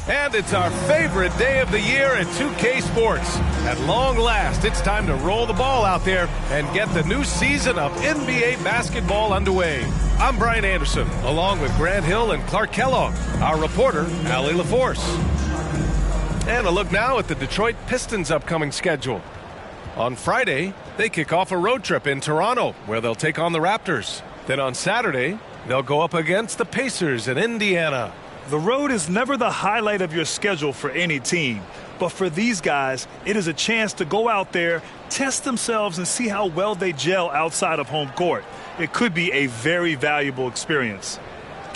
And it's our favorite day of the year at 2K Sports. At long last, it's time to roll the ball out there and get the new season of NBA basketball underway. I'm Brian Anderson, along with Grant Hill and Clark Kellogg, our reporter, Allie LaForce. And a look now at the Detroit Pistons' upcoming schedule. On Friday, they kick off a road trip in Toronto, where they'll take on the Raptors. Then on Saturday, they'll go up against the Pacers in Indiana. The road is never the highlight of your schedule for any team. But for these guys, it is a chance to go out there, test themselves, and see how well they gel outside of home court. It could be a very valuable experience.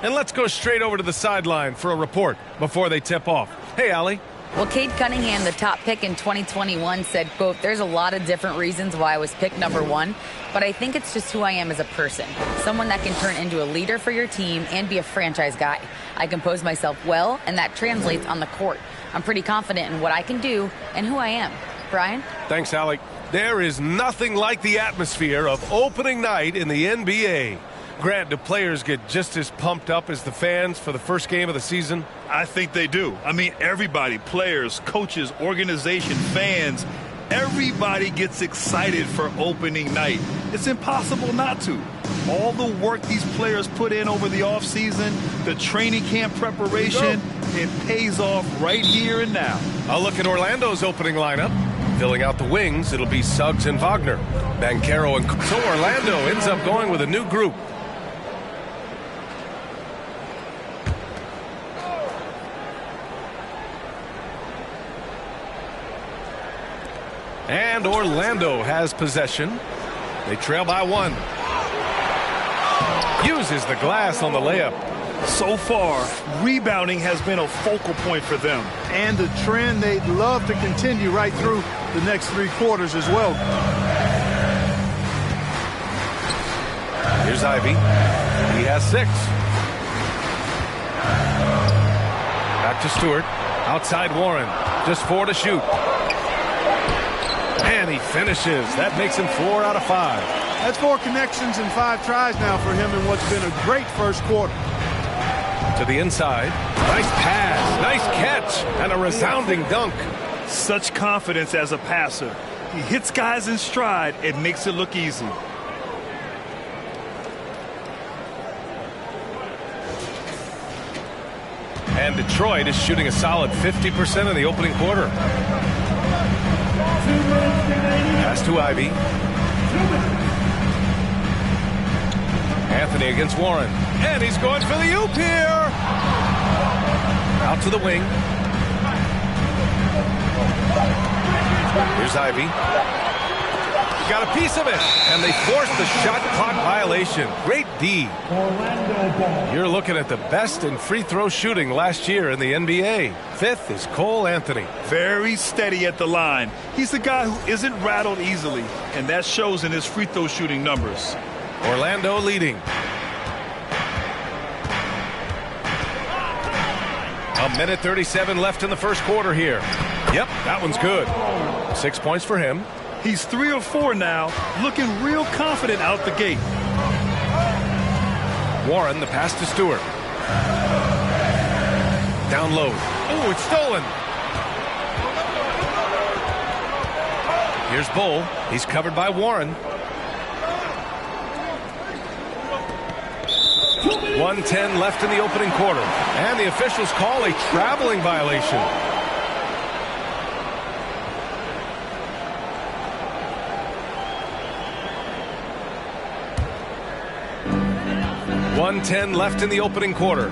And let's go straight over to the sideline for a report before they tip off. Hey, Allie. Well, Cade Cunningham, the top pick in 2021, said, quote, "There's a lot of different reasons why I was picked number one, but I think it's just who I am as a person. Someone that can turn into a leader for your team and be a franchise guy. I compose myself well, and that translates on the court. I'm pretty confident in what I can do and who I am." Brian? Thanks, Alec. There is nothing like the atmosphere of opening night in the NBA. Grant, do players get just as pumped up as the fans for the first game of the season? I think they do. I mean, everybody, players, coaches, organization, fans, everybody gets excited for opening night. It's impossible not to. All the work these players put in over the offseason, the training camp preparation, it pays off right here and now. I'll look at Orlando's opening lineup. Filling out the wings, it'll be Suggs and Wagner. Banchero and... So Orlando ends up going with a new group. And Orlando has possession. They trail by one. Uses the glass on the layup. So far, rebounding has been a focal point for them. And the trend they'd love to continue right through the next three quarters as well. Here's Ivy. He has 6. Back to Stewart. Outside Warren. Just 4 to shoot. And he finishes. That makes him 4 out of 5. That's 4 connections and 5 tries now for him in what's been a great first quarter. To the inside. Nice pass. Nice catch. And a resounding dunk. Such confidence as a passer. He hits guys in stride. It makes it look easy. And Detroit is shooting a solid 50% in the opening quarter. Pass to Ivy. Anthony against Warren. And he's going for the oop here. Out to the wing. Here's Ivy. Got a piece of it. And they forced the shot clock violation. Great D. You're looking at the best in free throw shooting last year in the NBA. 5th is Cole Anthony. Very steady at the line. He's a guy who isn't rattled easily, and that shows in his free throw shooting numbers. Orlando leading. A minute 37 left in the first quarter here. Yep, that one's good. 6 points for him. He's 3 of 4 now, looking real confident out the gate. Warren, the pass to Stewart. Down low. Oh, it's stolen. Here's Bull. He's covered by Warren. 1:10 left in the opening quarter. And the officials call a traveling violation. .10 left in the opening quarter.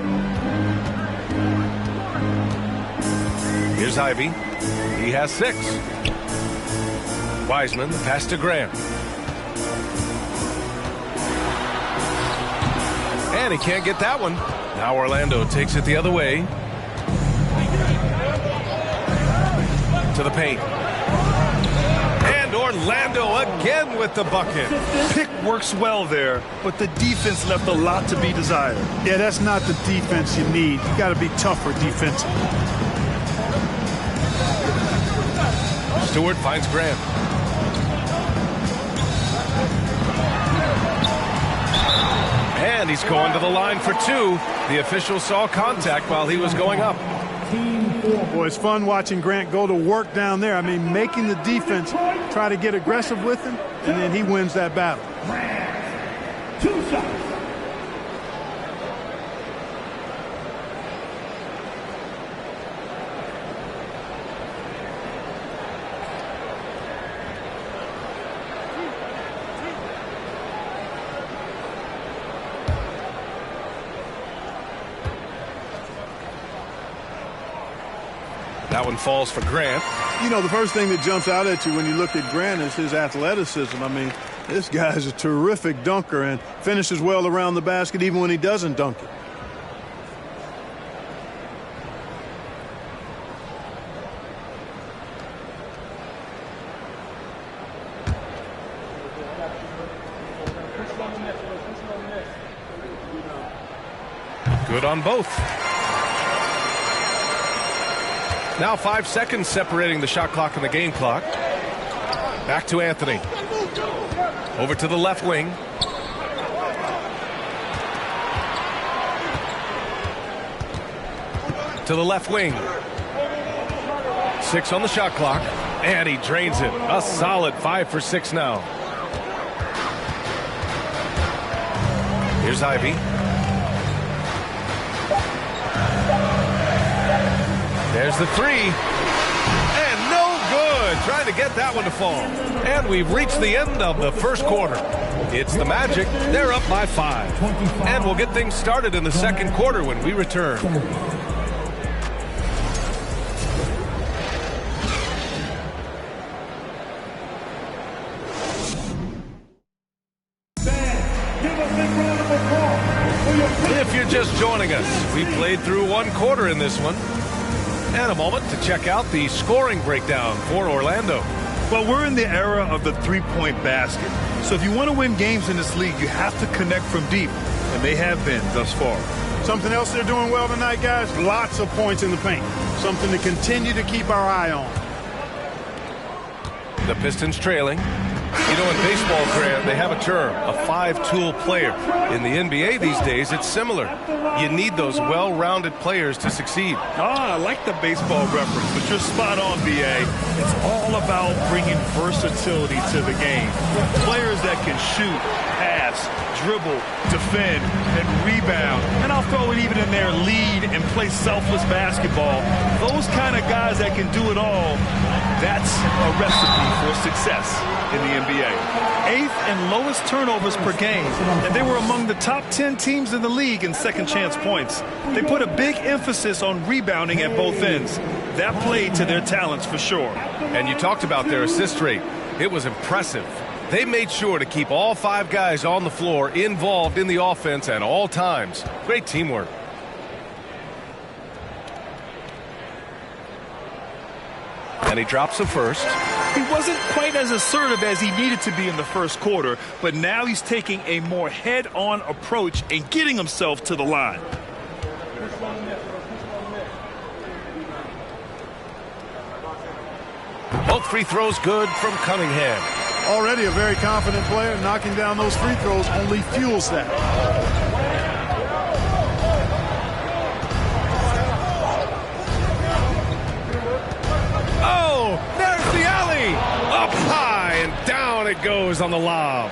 Here's Ivy. He has 6. Wiseman, the pass to Graham. And he can't get that one. Now Orlando takes it the other way. To the paint. And Orlando again with the bucket. Pick works well there, but the defense left a lot to be desired. Yeah, that's not the defense you need. You got to be tougher defensively. Stewart finds Graham. And he's going to the line for 2. The official saw contact while he was going up. Boy, it's fun watching Grant go to work down there. I mean, making the defense try to get aggressive with him, and then he wins that battle. 2 shots. That one falls for Grant. You know, the first thing that jumps out at you when you look at Grant is his athleticism. I mean, this guy's a terrific dunker and finishes well around the basket even when he doesn't dunk it. Good on both. Now 5 seconds separating the shot clock and the game clock. Back to Anthony. Over to the left wing. To the left wing. 6 on the shot clock. And he drains it. A solid 5 for 6 now. Here's Ivy. There's the 3. And no good. Trying to get that one to fall. And we've reached the end of the first quarter. It's the Magic. They're up by 5. And we'll get things started in the second quarter when we return. If you're just joining us, we played through 1 quarter in this one. And a moment to check out the scoring breakdown for Orlando. Well, we're in the era of the three-point basket. So if you want to win games in this league, you have to connect from deep. And they have been thus far. Something else they're doing well tonight, guys? Lots of points in the paint. Something to continue to keep our eye on. The Pistons trailing. You know, in baseball, Grant, they have a term, a 5-tool player. In the NBA these days, it's similar. You need those well-rounded players to succeed. I like the baseball reference, but you're spot on, B.A. It's all about bringing versatility to the game. Players that can shoot, pass, dribble, defend, and rebound. And I'll throw it even in there, lead and play selfless basketball. Those kind of guys that can do it all, that's a recipe for success in the NBA. 8th and lowest turnovers per game, and they were among the top 10 teams in the league in second chance points. They put a big emphasis on rebounding at both ends. That played to their talents for sure. And you talked about their assist rate. It was impressive. They made sure to keep all 5 guys on the floor involved in the offense at all times. Great teamwork. And he drops the first. He wasn't quite as assertive as he needed to be in the first quarter, but now he's taking a more head-on approach and getting himself to the line. Both free throws good from Cunningham. Already a very confident player. Knocking down those free throws only fuels that. Oh, there's the alley. Up high and down it goes on the lob.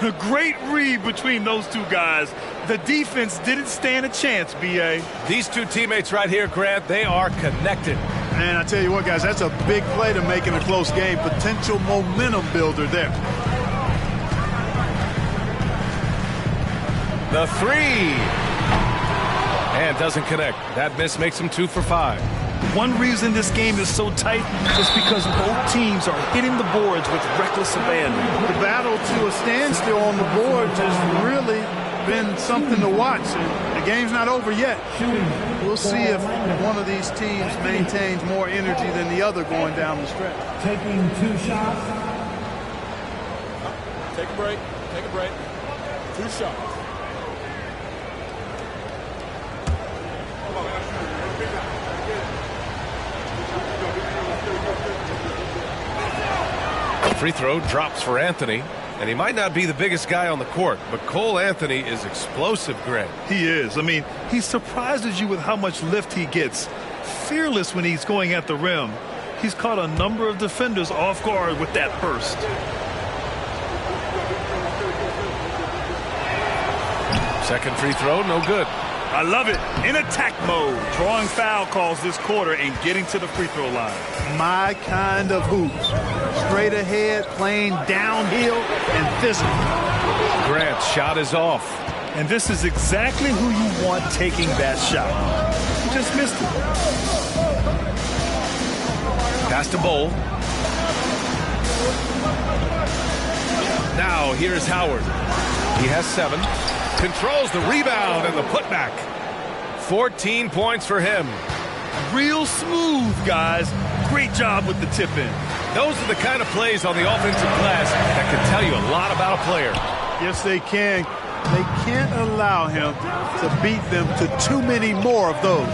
A great read between those two guys. The defense didn't stand a chance, B.A. These two teammates right here, Grant, they are connected. And I tell you what, guys, that's a big play to make in a close game. Potential momentum builder there. The 3. And doesn't connect. That miss makes him 2 for 5. One reason this game is so tight is because both teams are hitting the boards with reckless abandon. The battle to a standstill on the boards has really been something to watch. And the game's not over yet. We'll see if one of these teams maintains more energy than the other going down the stretch. Taking 2 shots. Take a break. Take a break. 2 shots. Free throw drops for Anthony, and he might not be the biggest guy on the court, but Cole Anthony is explosive, Greg. He is. I mean, He surprises you with how much lift he gets. Fearless when he's going at the rim. He's caught a number of defenders off guard with that burst. Second free throw, no good. I love it. In attack mode, drawing foul calls this quarter and getting to the free throw line. My kind of hoops. Straight ahead, playing downhill, and physical. Grant's shot is off. And this is exactly who you want taking that shot. He just missed it. Pass to Bowl. Now here's Howard. He has 7. Controls the rebound and the putback. 14 points for him. Real smooth, guys. Great job with the tip in. Those are the kind of plays on the offensive glass that can tell you a lot about a player. Yes, they can. They can't allow him to beat them to too many more of those.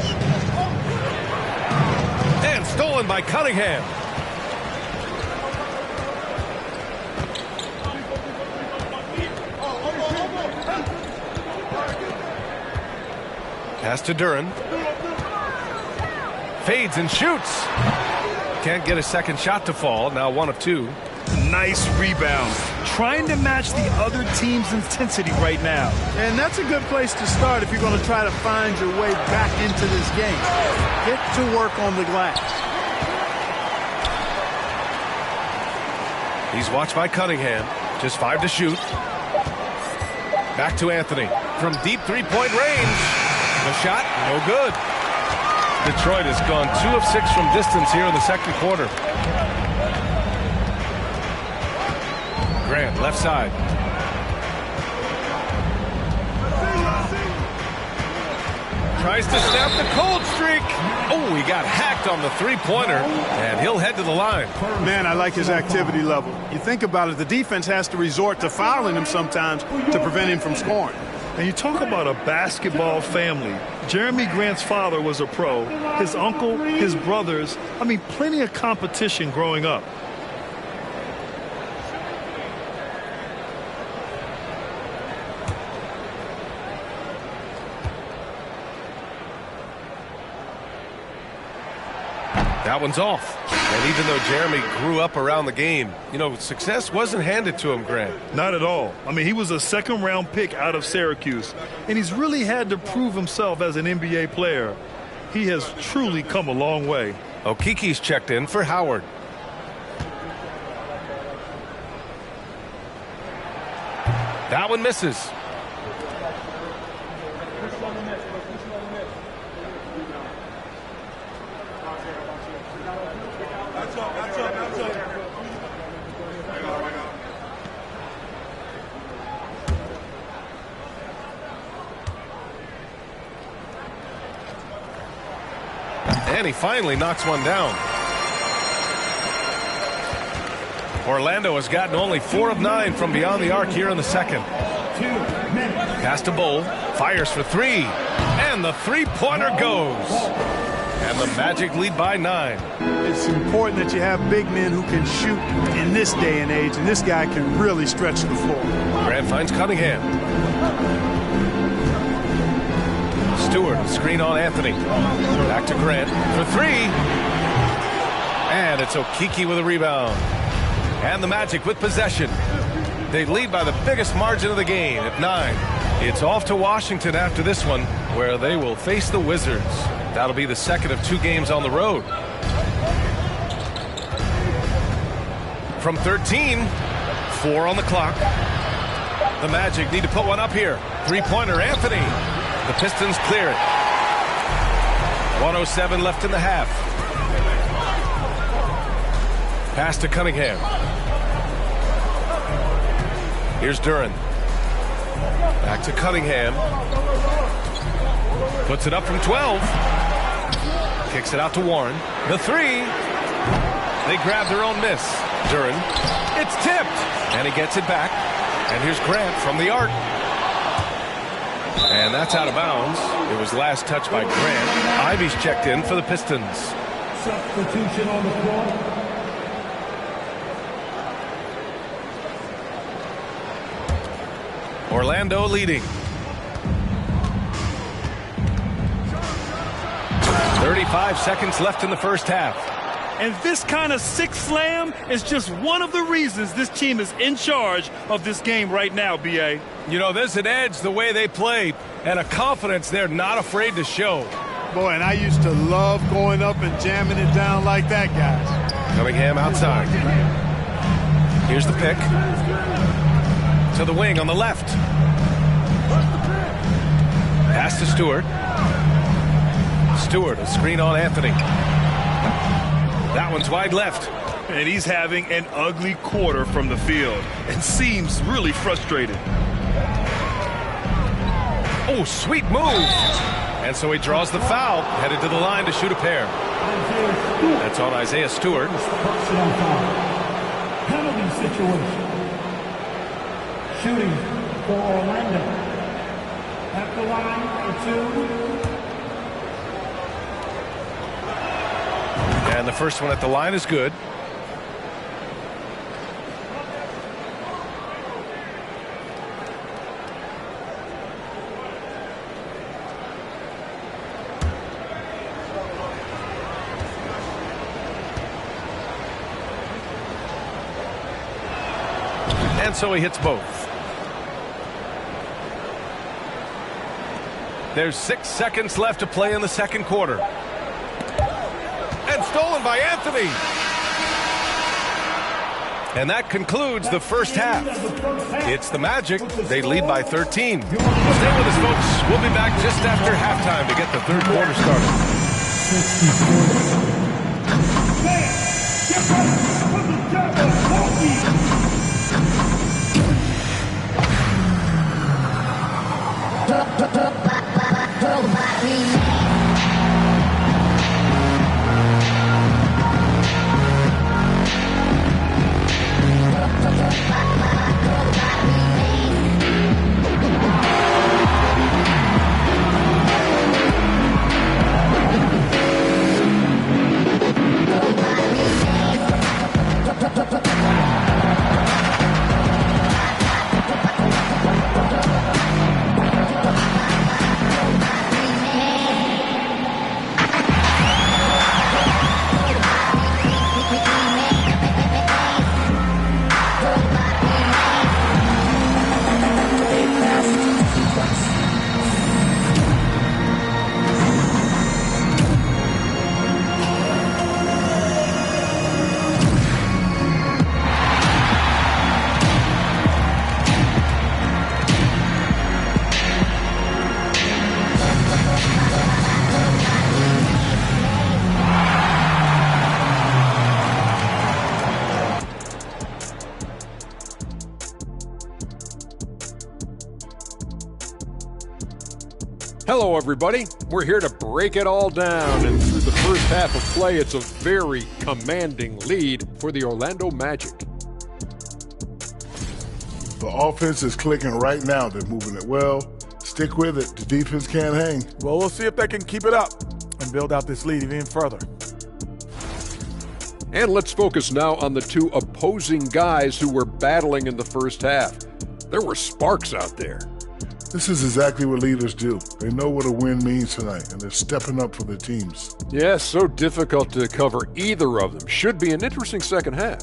And stolen by Cunningham. Pass to Duren. Fades and shoots. Can't get a second shot to fall. Now 1 of 2. Nice rebound. Trying to match the other team's intensity right now. And that's a good place to start if you're going to try to find your way back into this game. Get to work on the glass. He's watched by Cunningham. Just 5 to shoot. Back to Anthony. From deep three-point range. The shot, no good. Detroit has gone 2 of 6 from distance here in the second quarter. Grant, left side. Tries to snap the cold streak. Oh, he got hacked on the three-pointer, and he'll head to the line. Man, I like his activity level. You think about it, the defense has to resort to fouling him sometimes to prevent him from scoring. And you talk about a basketball family. Jeremy Grant's father was a pro. His uncle, his brothers. I mean, plenty of competition growing up. That one's off. And even though Jeremy grew up around the game, you know, success wasn't handed to him, Grant. Not at all. I mean, he was a second-round pick out of Syracuse, and he's really had to prove himself as an NBA player. He has truly come a long way. Okiki's checked in for Howard. That one misses. And he finally knocks one down. Orlando has gotten only 4 of 9 from beyond the arc here in the second. Pass to Bowl. Fires for 3. And the three-pointer goes. And the Magic lead by 9. It's important that you have big men who can shoot in this day and age, and this guy can really stretch the floor. Grant finds Cunningham. Stewart, screen on Anthony. Back to Grant for 3. And it's Okiki with a rebound. And the Magic with possession. They lead by the biggest margin of the game at 9. It's off to Washington after this one, where they will face the Wizards. That'll be the second of 2 games on the road. From 13, 4 on the clock. The Magic need to put one up here. Three-pointer, Anthony. The Pistons clear it. 1:07 left in the half. Pass to Cunningham. Here's Duren. Back to Cunningham. Puts it up from 12. Kicks it out to Warren. The 3. They grab their own miss. Duren. It's tipped. And he gets it back. And here's Grant from the arc. And that's out of bounds. It was last touched by Grant. Ivy's checked in for the Pistons. Substitution on the floor. Orlando leading. 35 seconds left in the first half. And this kind of six slam is just one of the reasons this team is in charge of this game right now, B.A. You know, there's an edge the way they play and a confidence they're not afraid to show. Boy, and I used to love going up and jamming it down like that, guys. Cunningham outside. Here's the pick. To the wing on the left. Pass to Stewart. Stewart, a screen on Anthony. That one's wide left. And he's having an ugly quarter from the field and seems really frustrated. Oh, sweet move. And so he draws the foul, headed to the line to shoot a pair. That's on Isaiah Stewart. Personal foul. Penalty situation. Shooting for Orlando. At the line for 2. And the first one at the line is good. And so he hits both. There's 6 seconds left to play in the second quarter. And stolen by Anthony. And that concludes the first half. It's the Magic. They lead by 13. Stay with us, folks. We'll be back just after halftime to get the third quarter started. Hello, everybody. We're here to break it all down, and through the first half of play, it's a very commanding lead for the Orlando Magic. The offense is clicking right now. They're moving it well. Stick with it. The defense can't hang. Well, we'll see if they can keep it up and build out this lead even further. And let's focus now on the two opposing guys who were battling in the first half. There were sparks out there. This is exactly what leaders do. They know what a win means tonight, and they're stepping up for their teams. Yeah, so difficult to cover either of them. Should be an interesting second half.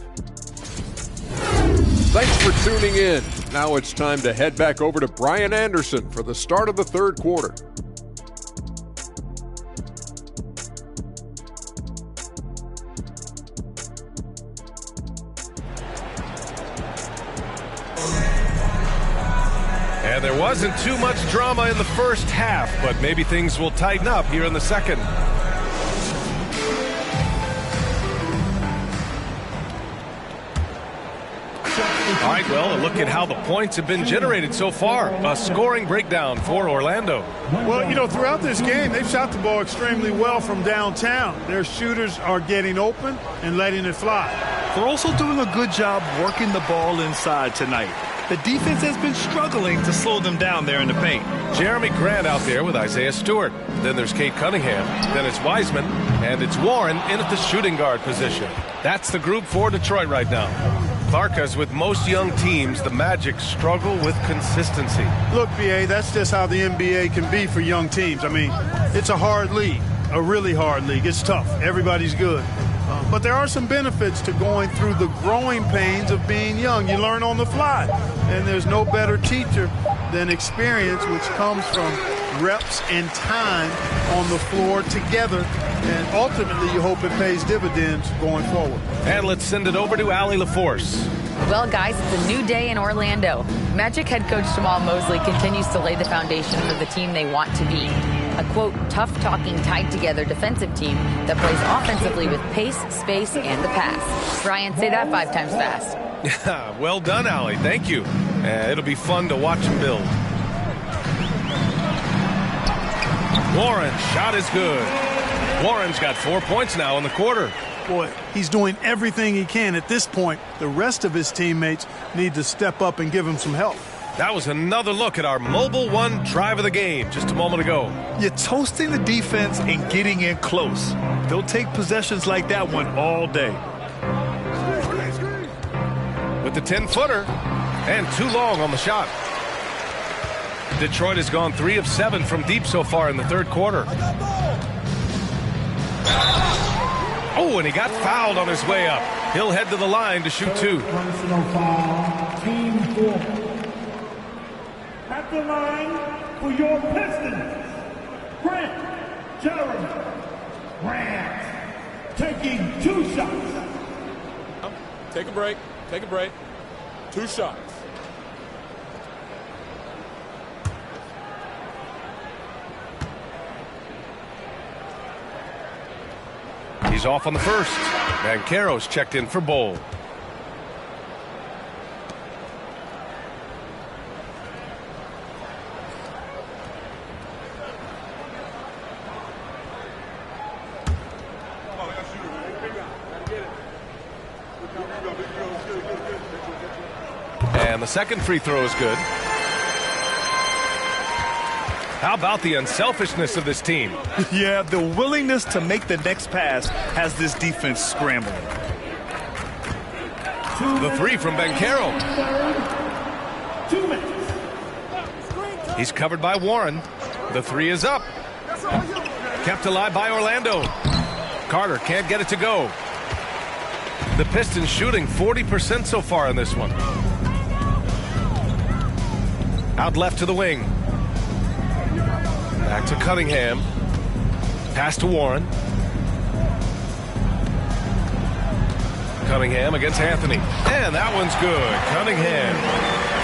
Thanks for tuning in. Now it's time to head back over to Brian Anderson for the start of the third quarter. And there wasn't too much drama in the first half, but maybe things will tighten up here in the second. All right, well, a look at how the points have been generated so far. A scoring breakdown for Orlando. Well, you know, throughout this game, they've shot the ball extremely well from downtown. Their shooters are getting open and letting it fly. They're also doing a good job working the ball inside tonight. The defense has been struggling to slow them down there in the paint. Jeremy Grant out there with Isaiah Stewart. Then there's Kate Cunningham. Then it's Wiseman. And it's Warren in at the shooting guard position. That's the group for Detroit right now. Clark, as with most young teams, the Magic struggle with consistency. Look, BA, that's just how the NBA can be for young teams. I mean, it's a hard league. a really hard league. It's tough. Everybody's good. But there are some benefits to going through the growing pains of being young. You learn on the fly. And there's no better teacher than experience, which comes from reps and time on the floor together. And ultimately, you hope it pays dividends going forward. And let's send it over to Allie LaForce. Well, guys, it's a new day in Orlando. Magic head coach Jamal Mosley continues to lay the foundation for the team they want to be. A, quote, tough-talking, tied-together defensive team that plays offensively with pace, space, and the pass. Ryan, say that 5 times fast. Well done, Allie. Thank you. It'll be fun to watch him build. Warren, shot is good. Warren's got 4 points now in the quarter. Boy, he's doing everything he can at this point. The rest of his teammates need to step up and give him some help. That was another look at our Mobile One drive of the game just a moment ago. You're toasting the defense and getting in close. They'll take possessions like that one all day. With the 10-footer and too long on the shot. Detroit has gone 3 of 7 from deep so far in the third quarter. Oh, and he got fouled on his way up. He'll head to the line to shoot 2. Personal foul, team 4. At the line for your Pistons, Grant Jeremy. Grant taking 2 shots. Take a break. Take a break. 2 shots. He's off on the first. Banchero's checked in for Bowl. And the second free throw is good. How about the unselfishness of this team? Yeah, the willingness to make the next pass has this defense scrambling. The 3 from Banchero. 2 minutes. He's covered by Warren. The 3 is up. Kept alive by Orlando. Carter can't get it to go. The Pistons shooting 40% so far in this one. Out left to the wing. Back to Cunningham. Pass to Warren. Cunningham against Anthony. And that one's good.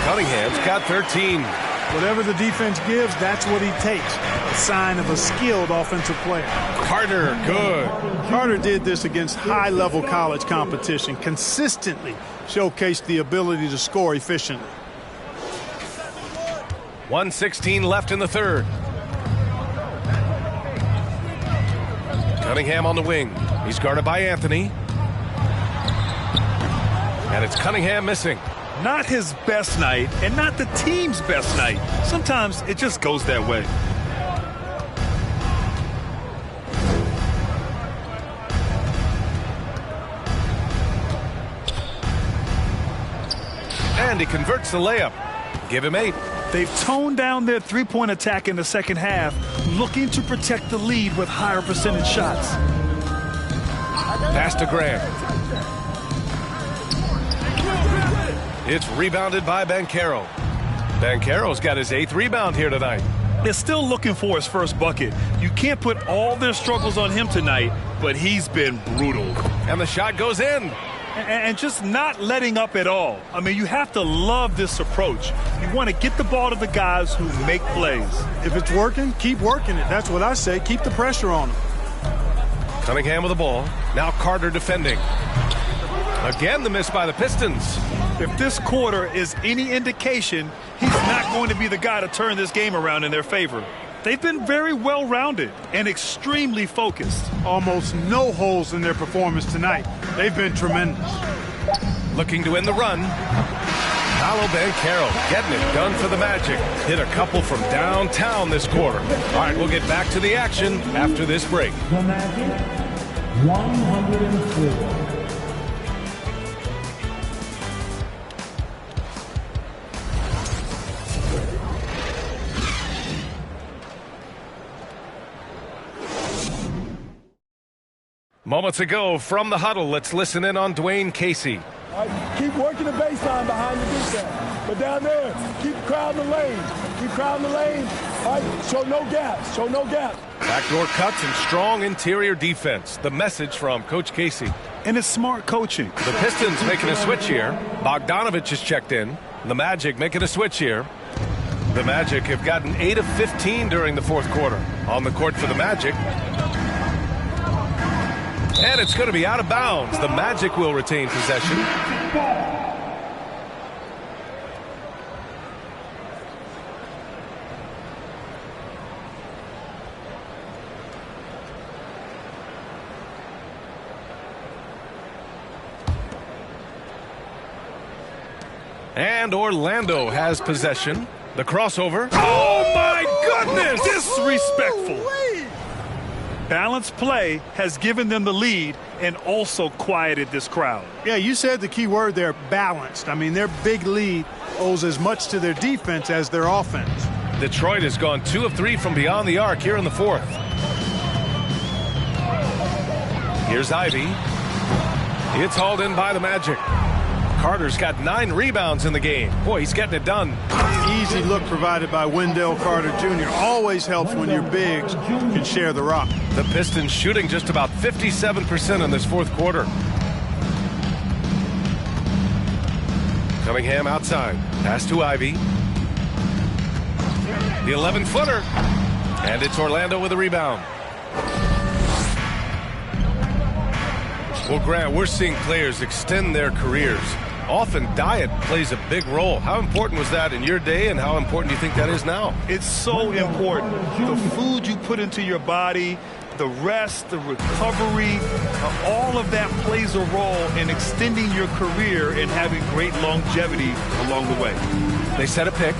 Cunningham's got 13. Whatever the defense gives, that's what he takes. A sign of a skilled offensive player. Carter, good. Carter did this against high-level college competition. Consistently showcased the ability to score efficiently. 1:16 left in the third. Cunningham on the wing. He's guarded by Anthony. And it's Cunningham missing. Not his best night and not the team's best night. Sometimes it just goes that way. And he converts the layup. Give him 8. They've toned down their three-point attack in the second half, looking to protect the lead with higher percentage shots. Pass to Grant. It's rebounded by Banchero. Banchero's got his 8th rebound here tonight. They're still looking for his first bucket. You can't put all their struggles on him tonight, but he's been brutal. And the shot goes in. And just not letting up at all. I mean, you have to love this approach. You want to get the ball to the guys who make plays. If it's working, keep working it. That's what I say. Keep the pressure on them. Cunningham with the ball. Now Carter defending. Again, the miss by the Pistons. If this quarter is any indication, he's not going to be the guy to turn this game around in their favor. They've been very well-rounded and extremely focused. Almost no holes in their performance tonight. They've been tremendous. Looking to end the run. Paolo Banchero getting it done for the Magic. Hit a couple from downtown this quarter. All right, we'll get back to the action after this break. The Magic, 104. Moments ago from the huddle, let's listen in on Dwayne Casey. All right, keep working the baseline behind the defense. But down there, keep crowding the lane. Keep crowding the lane. All right, show no gaps. Show no gaps. Backdoor cuts and strong interior defense. The message from Coach Casey. And it's smart coaching. The Pistons making a switch here. Bogdanovich is checked in. The Magic making a switch here. The Magic have gotten 8 of 15 during the fourth quarter. On the court for the Magic. And it's going to be out of bounds. The Magic will retain possession. And Orlando has possession. The crossover. Oh, my goodness! Disrespectful. Balanced play has given them the lead and also quieted this crowd. Yeah, you said the key word there, balanced. I mean, their big lead owes as much to their defense as their offense. Detroit has gone 2 of 3 from beyond the arc here in the fourth. Here's Ivy. It's hauled in by the Magic. Carter's got 9 rebounds in the game. Boy, he's getting it done. Easy look provided by Wendell Carter Jr. Always helps when your bigs can share the rock. The Pistons shooting just about 57% in this fourth quarter. Cunningham outside. Pass to Ivy. The 11-footer. And it's Orlando with a rebound. Well, Grant, we're seeing players extend their careers. Often diet plays a big role. How important was that in your day, and how important do you think that is now? It's so important. The food you put into your body, the rest, the recovery, all of that plays a role in extending your career and having great longevity along the way. They set a pick.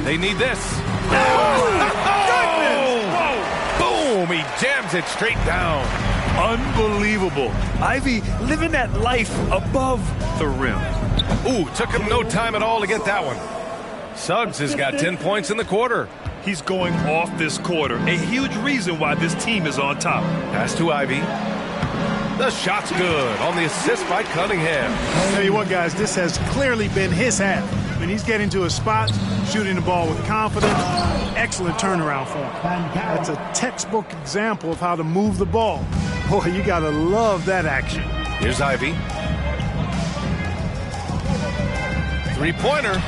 They need this. Boom! He jams it straight down. Unbelievable. Ivy living that life above the rim. Ooh, took him no time at all to get that one. Suggs has got 10 points in the quarter. He's going off this quarter. A huge reason why this team is on top. Pass to Ivy. The shot's good on the assist by Cunningham. I'll tell you what, guys, this has clearly been his half. When he's getting to his spots, shooting the ball with confidence, excellent turnaround for him. That's a textbook example of how to move the ball. Boy, you got to love that action. Here's Ivy. Three-pointer.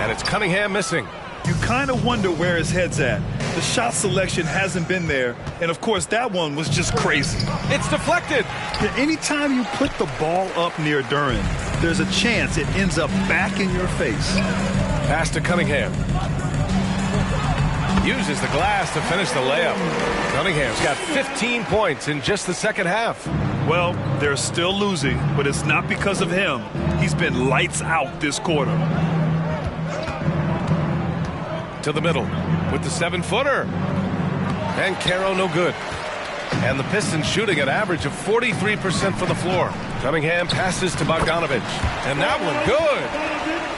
And it's Cunningham missing. You kind of wonder where his head's at. The shot selection hasn't been there. And, of course, that one was just crazy. It's deflected. Anytime you put the ball up near Duren, there's a chance it ends up back in your face. Pass to Cunningham. Uses the glass to finish the layup. Cunningham's got 15 points in just the second half. Well, they're still losing, but it's not because of him. He's been lights out this quarter. To the middle with the 7-footer. And Caro no good. And the Pistons shooting an average of 43% from the floor. Cunningham passes to Bogdanovich. And that one good.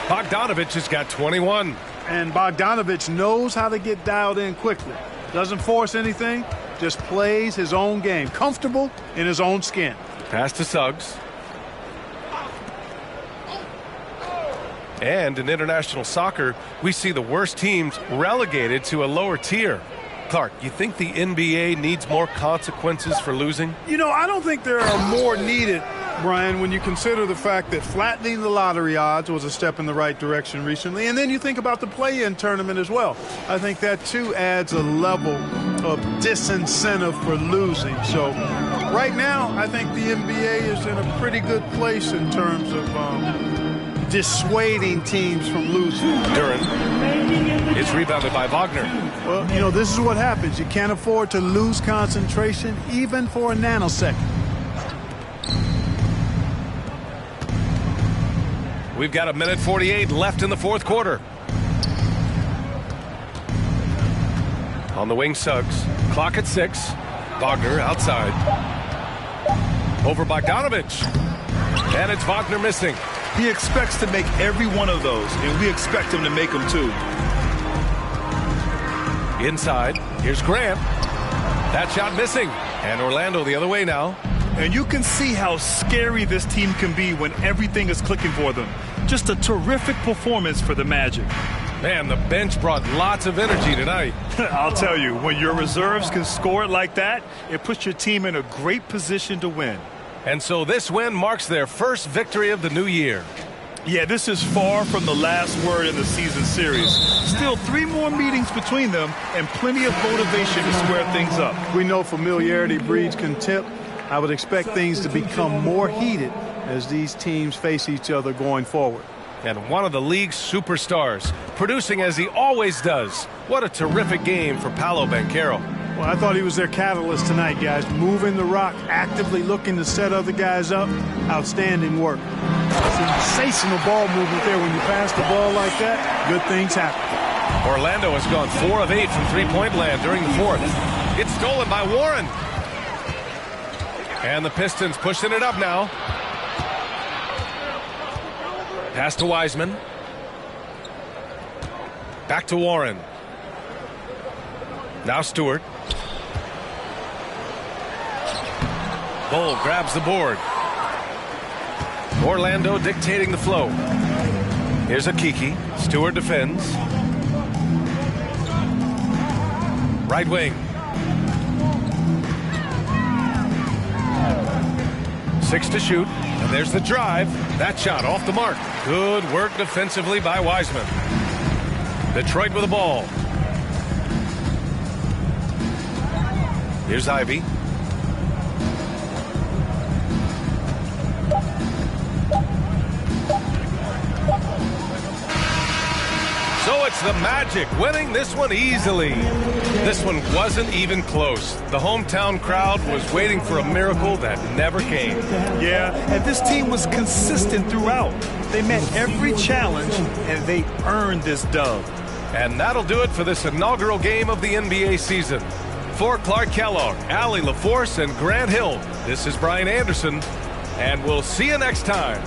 Bogdanovich has got 21. And Bogdanovich knows how to get dialed in quickly. Doesn't force anything, just plays his own game. Comfortable in his own skin. Pass to Suggs. And in international soccer, we see the worst teams relegated to a lower tier. Clark, you think the NBA needs more consequences for losing? You know, I don't think there are more needed, Brian, when you consider the fact that flattening the lottery odds was a step in the right direction recently. And then you think about the play-in tournament as well. I think that, too, adds a level of disincentive for losing. So right now, I think the NBA is in a pretty good place in terms of dissuading teams from losing. Duren is rebounded by Wagner. Well, you know, this is what happens. You can't afford to lose concentration even for a nanosecond. We've got 1:48 left in the fourth quarter. On the wing, Suggs. Clock at 6. Wagner outside. Over Bogdanovich. And it's Wagner missing. He expects to make every one of those, and we expect him to make them too. Inside, here's Grant. That shot missing. And Orlando the other way now. And you can see how scary this team can be when everything is clicking for them. Just a terrific performance for the Magic. Man, the bench brought lots of energy tonight. I'll tell you, when your reserves can score it like that, it puts your team in a great position to win. And so this win marks their first victory of the new year. Yeah, this is far from the last word in the season series. Still 3 more meetings between them and plenty of motivation to square things up. We know familiarity breeds contempt. I would expect things to become more heated as these teams face each other going forward. And one of the league's superstars, producing as he always does. What a terrific game for Paolo Banchero. Well, I thought he was their catalyst tonight, guys. Moving the rock, actively looking to set other guys up. Outstanding work. Sensational ball movement there. When you pass the ball like that, good things happen. Orlando has gone 4 of 8 from three-point land during the fourth. It's stolen by Warren. And the Pistons pushing it up now. Pass to Wiseman. Back to Warren. Now Stewart. Bull grabs the board. Orlando dictating the flow. Here's Akiki. Stewart defends. Right wing. 6 to shoot. And there's the drive. That shot off the mark. Good work defensively by Wiseman. Detroit with the ball. Here's Ivy. So it's the Magic winning this one easily. This one wasn't even close. The hometown crowd was waiting for a miracle that never came. Yeah, and this team was consistent throughout. They met every challenge, and they earned this dub. And that'll do it for this inaugural game of the NBA season. For Clark Kellogg, Allie LaForce, and Grant Hill, this is Brian Anderson, and we'll see you next time.